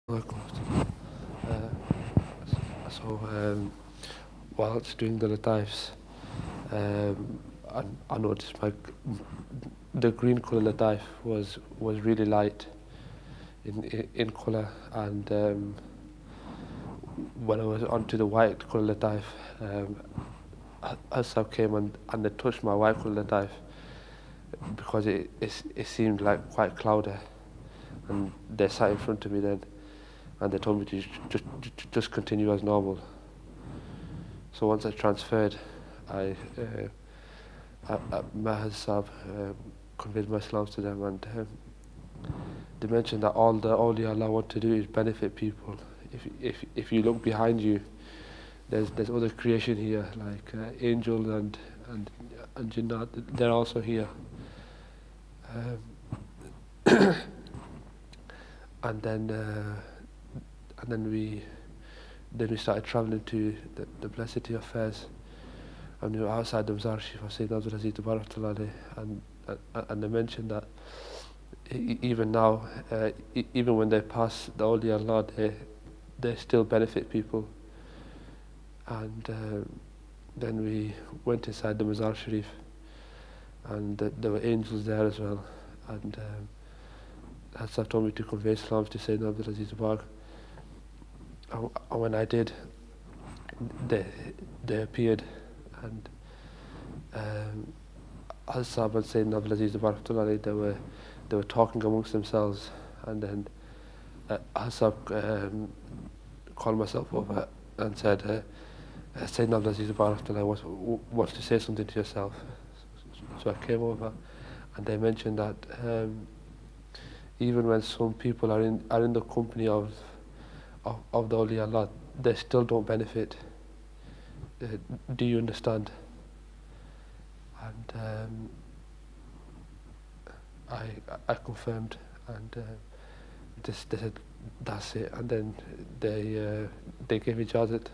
Welcome. Uh, so, whilst doing the Latives, I noticed the green colour Latif was really light in colour, and when I was onto the white colour Latif, Asab came and they touched my white colour Latif because it seemed like quite cloudy, and they sat in front of me then, and they told me to just continue as normal. So once I transferred, I met Asab, conveyed my salams to them, and they mentioned that all the Allah want to do is benefit people. If you look behind you, there's other creation here, like angels and jinnat. They're also here. Um, and then we started traveling to the blessed city of Fez, and we were outside the Mazar Sharif of Sayyidina Abdul Aziz Tabarak, and they mentioned that even now, even when they pass the awliya Allah, they still benefit people. And then we went inside the Mazar Sharif, and there were angels there as well. And Hassan told me to convey salams to Sayyidina Abdul Aziz Tabarak. And when I did, they appeared, and Hassan and Sayyidina Abdul Aziz Tabarak, they were talking amongst themselves, and then Hassan called myself over and said, Sayyidina Abdul Aziz Tabarak wants to say something to yourself. So I came over, and they mentioned that even when some people are in the company of the awliya Allah, they still don't benefit. Do you understand? And I confirmed, and they said that's it. And then they gave me ijazat,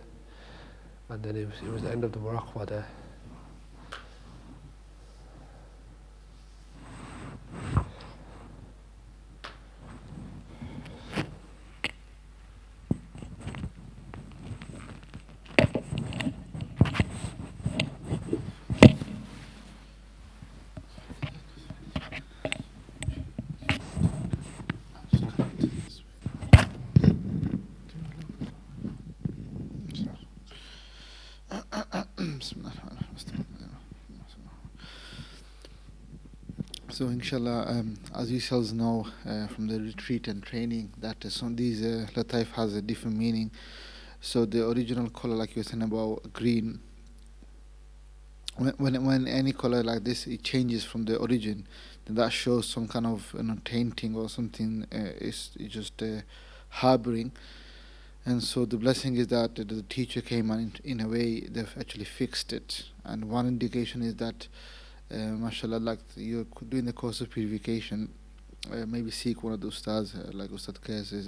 and then it was the end of the Muraqbah there. So inshallah, as you yourselves know from the retreat and training, that some these Lataif has a different meaning. So the original color, like you were saying about green, when any color like this it changes from the origin, then that shows some kind of tainting or something is just harboring. And so the blessing is that the teacher came and in a way they've actually fixed it. And one indication is that mashallah, like you're doing the course of purification, maybe seek one of the ustads, like Ustad cases,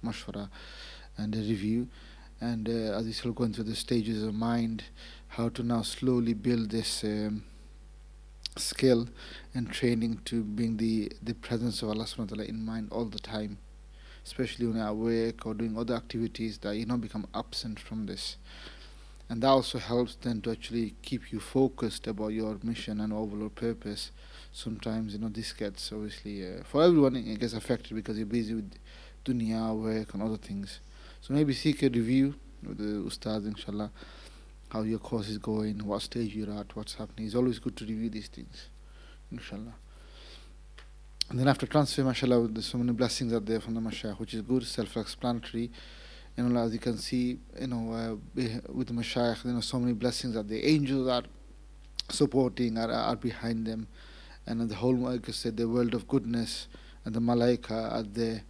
mashwara and a review. And as you're still going through the stages of mind, how to now slowly build this skill and training to bring the presence of Allah subhanahu wa ta'ala in mind all the time, especially when you're at work or doing other activities, that you don't become absent from this. And that also helps then to actually keep you focused about your mission and overall purpose. Sometimes this gets obviously for everyone it gets affected because you're busy with dunya, work and other things. So maybe seek a review with the ustad, inshallah, how your course is going, what stage you're at, what's happening. It's always good to review these things, inshallah. And then after transfer, mashallah, there's so many blessings out there from the mashayikh, which is good, self-explanatory. As you can see, with the mashayikh, so many blessings that the angels are supporting, are behind them, and the whole, like I said, the world of goodness and the malaika are there,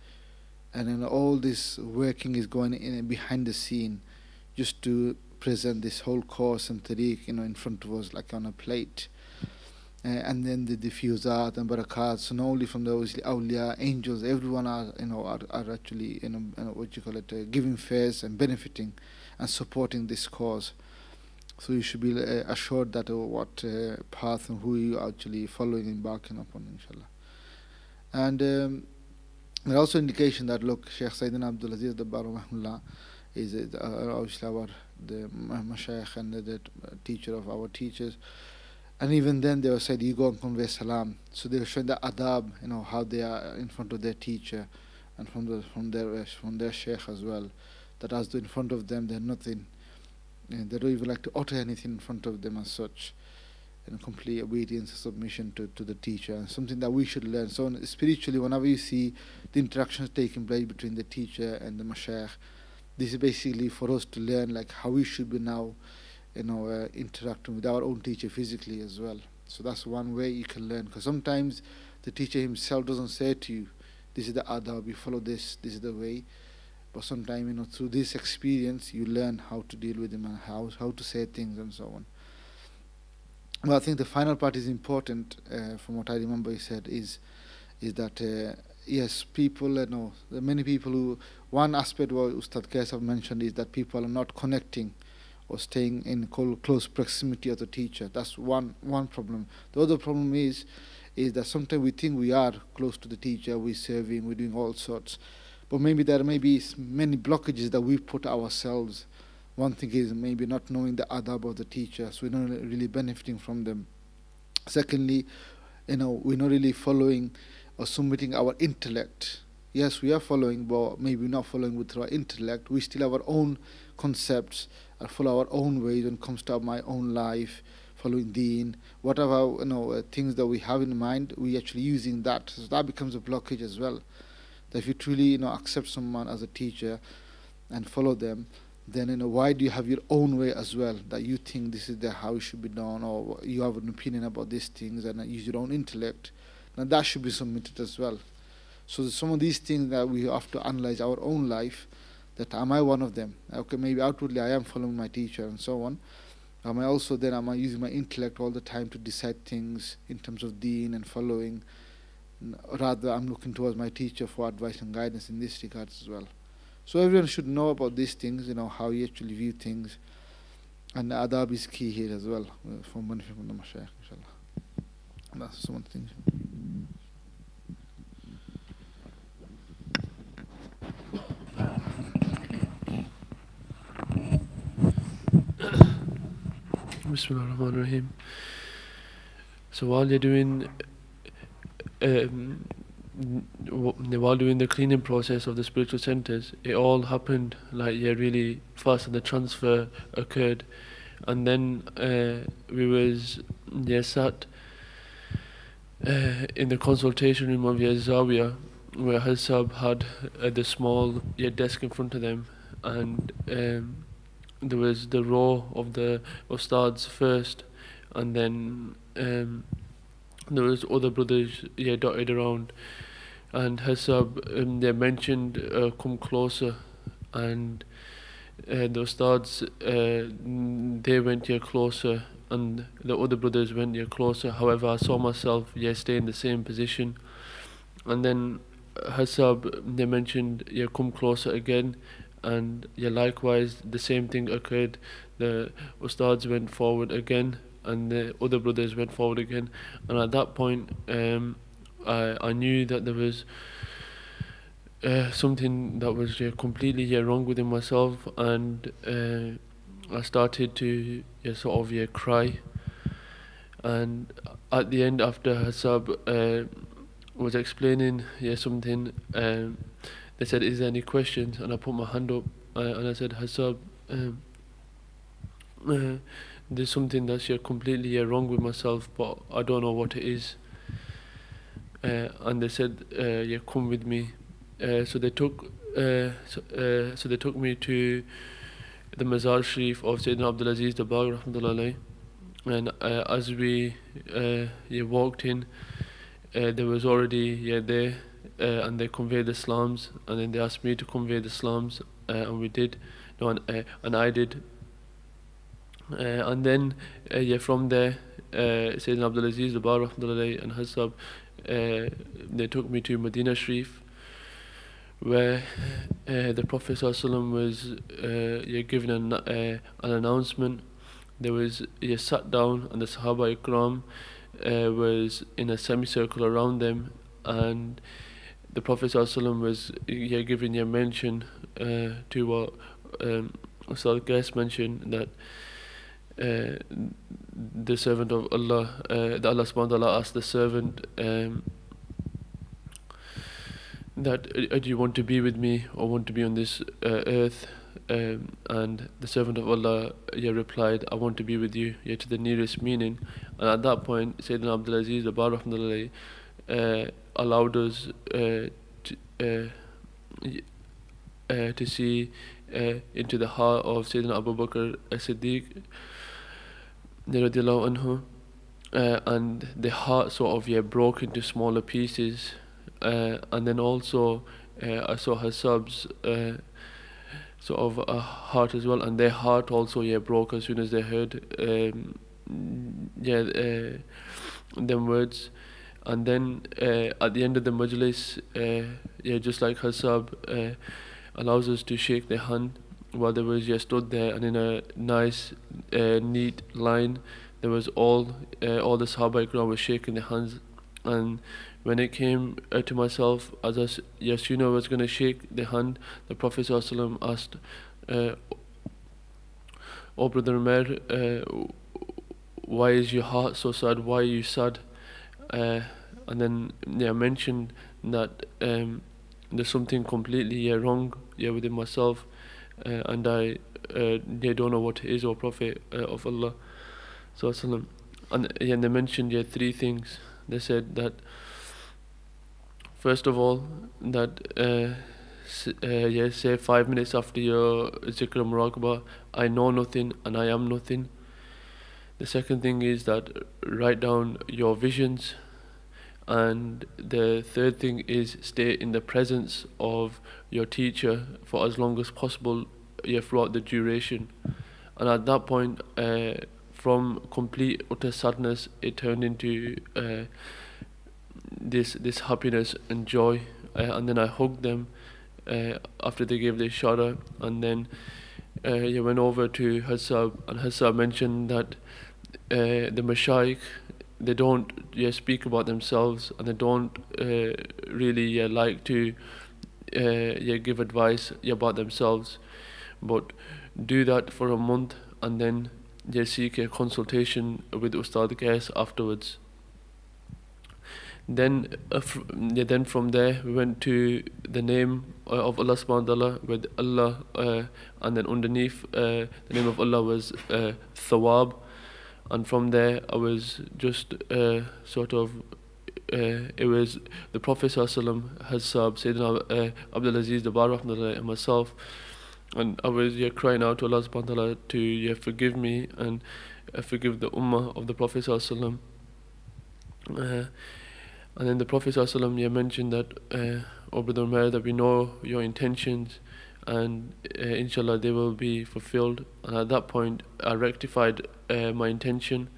and then all this working is going in behind the scene, just to present this whole course and tariq, in front of us like on a plate. And then the diffusat and barakat, so not only from the awliya, angels, everyone are actually what you call it, giving fares and benefiting and supporting this cause. So you should be assured that what path and who you are actually following, embarking upon, inshallah. And There are also indication that, look, Sheikh Sayyidina Abdul Aziz Dabbar rahimahullah is obviously the mashayikh and the teacher of our teachers. And even then they were said, you go and convey salam. So they were showing the adab, how they are in front of their teacher and from their sheikh as well. That as though in front of them they're nothing. And they don't even like to utter anything in front of them as such. Complete obedience and submission to the teacher, and something that we should learn. So spiritually, whenever you see the interactions taking place between the teacher and the mashayikh, this is basically for us to learn like how we should be now, interacting with our own teacher physically as well. So that's one way you can learn, because sometimes the teacher himself doesn't say to you, this is the adab, you follow this is the way. But sometimes, through this experience, you learn how to deal with him and how to say things and so on. Well, I think the final part is important. From what I remember, he said is that yes, people. There are many people who. One aspect what Ustad Kaisab mentioned is that people are not connecting or staying in close proximity of the teacher. That's one problem. The other problem is that sometimes we think we are close to the teacher, we're serving, we're doing all sorts, but maybe there may be many blockages that we put ourselves. One thing is maybe not knowing the adab of the teacher, so we're not really benefiting from them. Secondly, we're not really following or submitting our intellect. Yes, we are following, but maybe not following with our intellect. We still have our own concepts, follow our own ways when it comes to my own life, following deen, whatever things that we have in mind, we actually using that. So that becomes a blockage as well. That if you truly accept someone as a teacher and follow them, then why do you have your own way as well, that you think this is how it should be done, or you have an opinion about these things and use your own intellect? Now that should be submitted as well. So some of these things that we have to analyze our own life, that am I one of them? Okay, maybe outwardly I am following my teacher and so on. Am I using my intellect all the time to decide things in terms of deen and following? Rather, I'm looking towards my teacher for advice and guidance in this regard as well. So everyone should know about these things, how you actually view things. And adab is key here as well, for benefit from the mashayikh, inshallah. That's some of the things. Bismillah ar-Rahman ar-Rahim. So while you're doing while doing the cleaning process of the spiritual centers, it all happened really fast, and the transfer occurred. And then we was sat in the consultation room of Zawiya, where Hasab had the small desk in front of them, and there was the row of the ustads first, and then there was other brothers dotted around, and Hasab they mentioned come closer, and the ustads they went closer, and the other brothers went closer. However, I saw myself stay in the same position, and then Hasab they mentioned come closer again, and likewise the same thing occurred. The ustads went forward again, and the other brothers went forward again, and at that point I knew that there was something that was completely wrong within myself, and I started to sort of cry. And at the end, after Hasab was explaining something, they said, is there any questions? And I put my hand up, and I said, Hasab, there's something that's completely wrong with myself, but I don't know what it is. And they said, come with me. So they took me to the Mazar Sharif of Sayyidina Abdul Aziz Dabbar rahmatullahi alayhi. And as we walked in, there was already there, and they conveyed the salams, and then they asked me to convey the salams, and we did, and I did. And then from there, Sayyidina Abdul Aziz Dabbar rahmatullahi alayhi and Hasab, they took me to Medina Sharif, where the Prophet ﷺ was given an announcement. There was sat down, and the Sahaba Ikram was in a semicircle around them, and the Prophet ﷺ was giving a mention to what Ustad Qais mentioned, that the servant of Allah, that Allah subhanahu wa ta'ala asked the servant that do you want to be with me or want to be on this earth? And the servant of Allah replied, I want to be with you, to the nearest meaning. And at that point, Sayyidina Abdul Aziz Rahmatullahi allowed us to see into the heart of Sayyidina Abu Bakr as-Siddiq radiallahu anhu, and the heart sort of broke into smaller pieces, and then also I saw her subs sort of a heart as well, and their heart also broke as soon as they heard them words. And then at the end of the majlis, just like her sub allows us to shake their hand while they was stood there, and in a nice neat line there was all the Sahaba Ikram were shaking their hands. And when it came to myself, as soon as I was going to shake the hand, the Prophet ﷺ asked, "Oh brother Umar, why is your heart so sad? Why are you sad?" And then I mentioned that there's something completely wrong within myself, and I don't know what it is, O Prophet of Allah ﷺ. And they mentioned three things. They said that first of all, that say 5 minutes after your zikr muraqbah, I know nothing and I am nothing. The second thing is that write down your visions. And the third thing is stay in the presence of your teacher for as long as possible throughout the duration. And at that point, from complete utter sadness, it turned into this happiness and joy. And then I hugged them after they gave their shara, and then went over to Hassab, and Hassab mentioned that the mashayikh, they don't speak about themselves, and they don't really like to give advice about themselves, but do that for a month and then seek a consultation with Ustad Qais afterwards. Then from there we went to the name of Allah subhanahu wa ta'ala, with Allah, and then underneath the name of Allah was Thawab. And from there I was just it was the Prophet ﷺ, Hassab, Sayyidina Abdul Aziz Rahmatullahi, and myself, and I was crying out to Allah subhanahu wa ta'ala to forgive me and forgive the ummah of the Prophet ﷺ. And then the Prophet ﷺ mentioned that, "O brother Umar, that we know your intentions, and inshallah they will be fulfilled." And at that point I rectified my intention.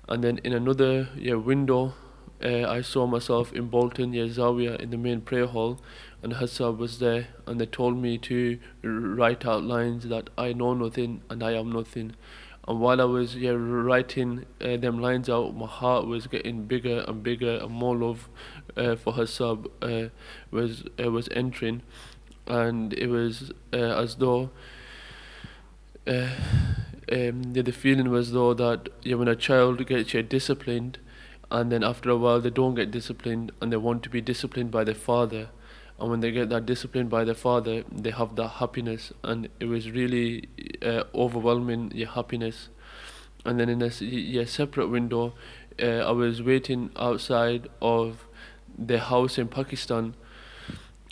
And then in another window, I saw myself in Bolton, Zawiya, in the main prayer hall, and Hassab was there, and they told me to write out lines that I know nothing and I am nothing. And while I was writing them lines out, my heart was getting bigger and bigger, and more love for Hassab was entering. And it was as though the feeling was though that when a child gets disciplined, and then after a while they don't get disciplined, and they want to be disciplined by their father, and when they get that discipline by their father, they have that happiness. And it was really overwhelming happiness. And then in a separate window, I was waiting outside of the house in Pakistan,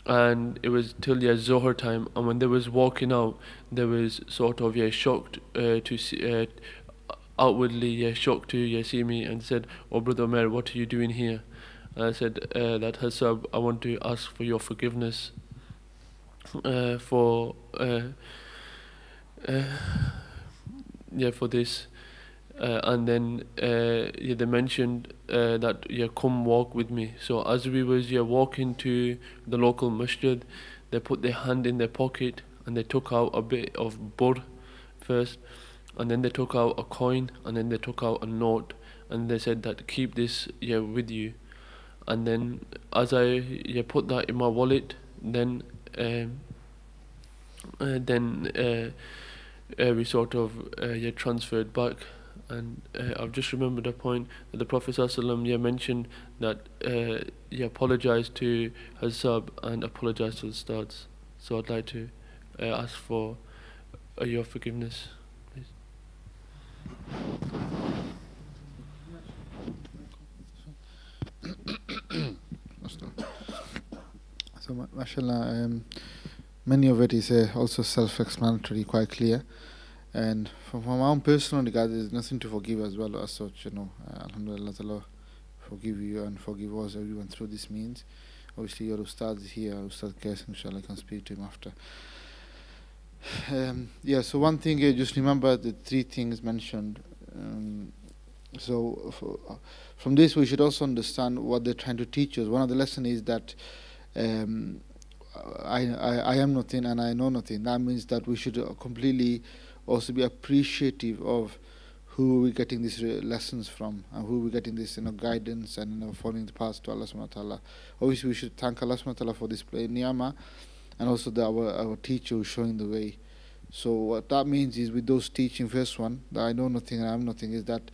and it was till Zohar time, and when they was walking out, they was sort of shocked to see, outwardly shocked to see me, and said, "Oh brother Umar, what are you doing here?" And I said that, Hassab, I want to ask for your forgiveness for this. And then they mentioned that come walk with me. So as we was walking to the local masjid, they put their hand in their pocket and they took out a bit of bur first, and then they took out a coin, and then they took out a note, and they said that keep this with you. and then as I put that in my wallet, then we sort of transferred back. And I've just remembered a point that the Prophet ﷺ mentioned that he apologized to Hazab and apologized to the Ustads. So I'd like to ask for your forgiveness, please. So, mashallah, many of it is also self-explanatory, quite clear. And from my own personal regard, there's nothing to forgive as well as such, Alhamdulillah, Allah forgive you and forgive us, everyone, through this means. Obviously, your Ustad is here, Ustad Qais, inshallah, I can speak to him after. So one thing, just remember the three things mentioned. From this, we should also understand what they're trying to teach us. One of the lessons is that I am nothing and I know nothing. That means that we should completely also be appreciative of who we're getting these lessons from and who we're getting this guidance and following the path to Allah subhanahu wa ta'ala. Obviously, we should thank Allah subhanahu wa ta'ala for this ni'mah, and also our teacher who's showing the way. So what that means is, with those teaching, first one, that I know nothing and I am nothing, is that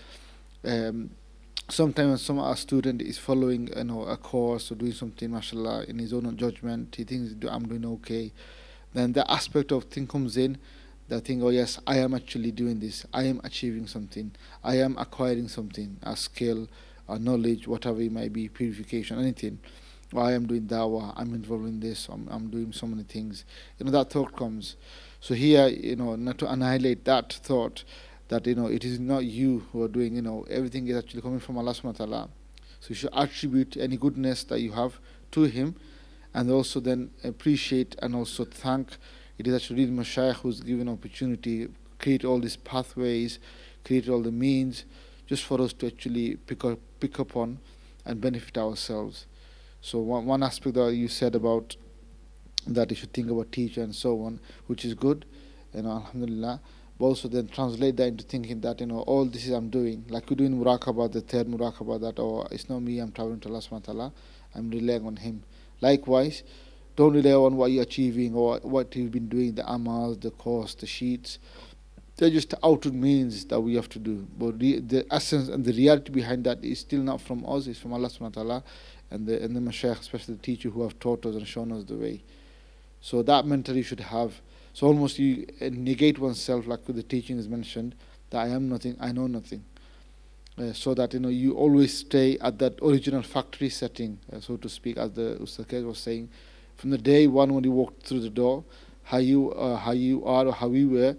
sometimes our student is following a course or doing something, mashallah, in his own judgment, he thinks I'm doing okay. Then the aspect of thing comes in, that think, oh yes, I am actually doing this, I am achieving something, I am acquiring something, a skill, a knowledge, whatever it might be, purification, anything. Or I am doing dawah, I'm involved in this, I'm doing so many things. That thought comes. So here, not to annihilate that thought, that it is not you who are doing, everything is actually coming from Allah subhanahu wa ta'ala. So you should attribute any goodness that you have to Him, and also then appreciate and also thank. It is actually the Mashaykh who's given opportunity, create all these pathways, create all the means, just for us to actually pick up on and benefit ourselves. So one aspect that you said about that you should think about teacher and so on, which is good, alhamdulillah. But also then translate that into thinking that all this is I'm doing, like we're doing Muraqbah, the third Muraqbah, that it's not me, I'm traveling to Allah subhanahu wa ta'ala, I'm relying on Him. Likewise, don't rely on what you're achieving or what you've been doing, the amals, the course, the sheets. They're just the outward means that we have to do. But the essence and the reality behind that is still not from us, it's from Allah subhanahu wa ta'ala and the Mashaykh, especially the teacher who have taught us and shown us the way. So that mentality you should have. So almost you negate oneself, like the teaching is mentioned, that I am nothing, I know nothing. So that you always stay at that original factory setting, so to speak, as the Ustad Qais was saying. From the day one when you walked through the door, how you are or how we were,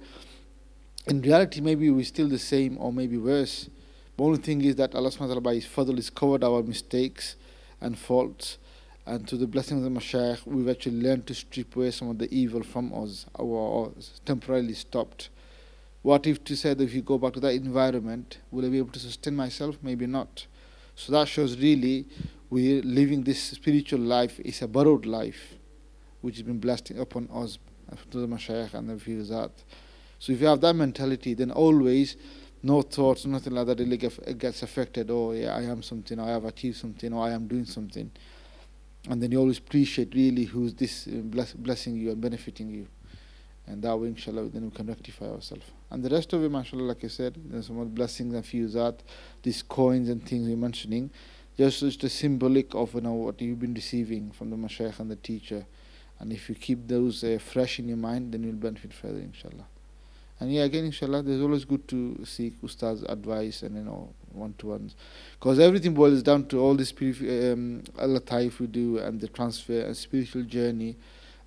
in reality maybe we're still the same or maybe worse. The only thing is that Allah subhanahu wa ta'ala by His fadl has covered our mistakes and faults, and to the blessing of the Mashaykh, we've actually learned to strip away some of the evil from us, or temporarily stopped. What if to say that if you go back to that environment, will I be able to sustain myself? Maybe not. So that shows really we're living this spiritual life is a borrowed life, which has been blessed upon us to the Mashaykh and the Fiyuzat. So if you have that mentality, then always no thoughts, nothing like that really gets affected. Oh yeah, I am something, or I have achieved something, or I am doing something. And then you always appreciate really who's this blessing you and benefiting you. And that way, inshallah, then we can rectify ourselves. And the rest of it, mashallah, like I said, there's some more blessings and fiyuzat, these coins and things you're mentioning, just a symbolic of what you've been receiving from the Mashaykh and the teacher. And if you keep those fresh in your mind, then you'll benefit further, inshallah. And yeah, again, inshallah, there's always good to seek Ustad's advice and, one-to-ones. Because everything boils down to all this al-lataif we do and the transfer and spiritual journey.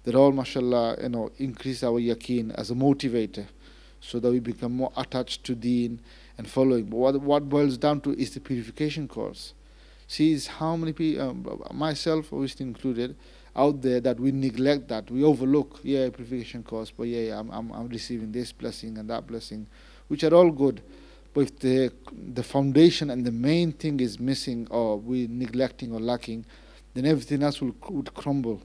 That all, mashallah, increase our yaqeen as a motivator, so that we become more attached to deen and following. But what boils down to is the purification course. See, is how many people, myself obviously included, out there, that we neglect that, we overlook. Yeah, purification course, but I'm receiving this blessing and that blessing, which are all good. But if the foundation and the main thing is missing, or we're neglecting or lacking, then everything else would crumble.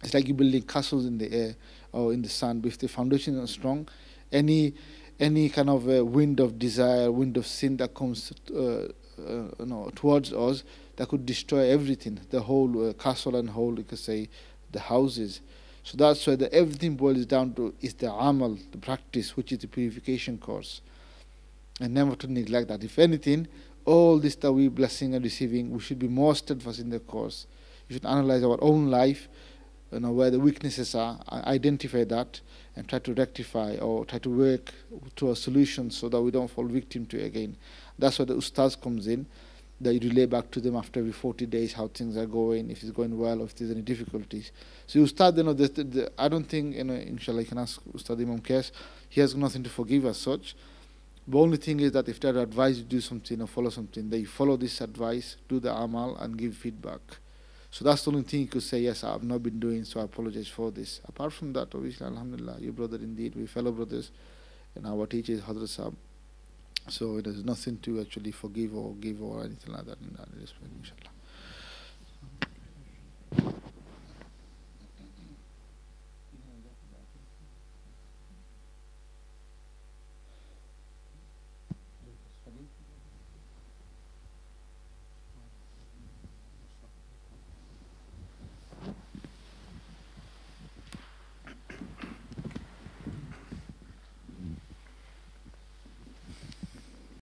It's like you're building castles in the air or in the sun. But if the foundation is not strong, any kind of wind of desire, wind of sin that comes towards us, that could destroy everything, the whole castle and whole, you could say, the houses. So that's why everything boils down to is the amal, the practice, which is the purification course, and never to neglect that. If anything, all this that we blessing and receiving, we should be more steadfast in the course. We should analyze our own life, where the weaknesses are, identify that, and try to rectify or try to work to a solution so that we don't fall victim to it again. That's where the ustaz comes in, that you relay back to them after every 40 days how things are going, if it's going well, or if there's any difficulties. So ustad, I don't think, inshallah, you can ask Ustad Imam Kes, he has nothing to forgive as such. The only thing is that if they're advised to do something or follow something, they follow this advice, do the amal, and give feedback. So that's the only thing you could say, yes, I've not been doing, so I apologize for this. Apart from that, obviously, alhamdulillah, your brother indeed, we fellow brothers, and our teacher is Hadrat Sahab. So there's nothing to actually forgive or give or anything like that in that respect, inshallah.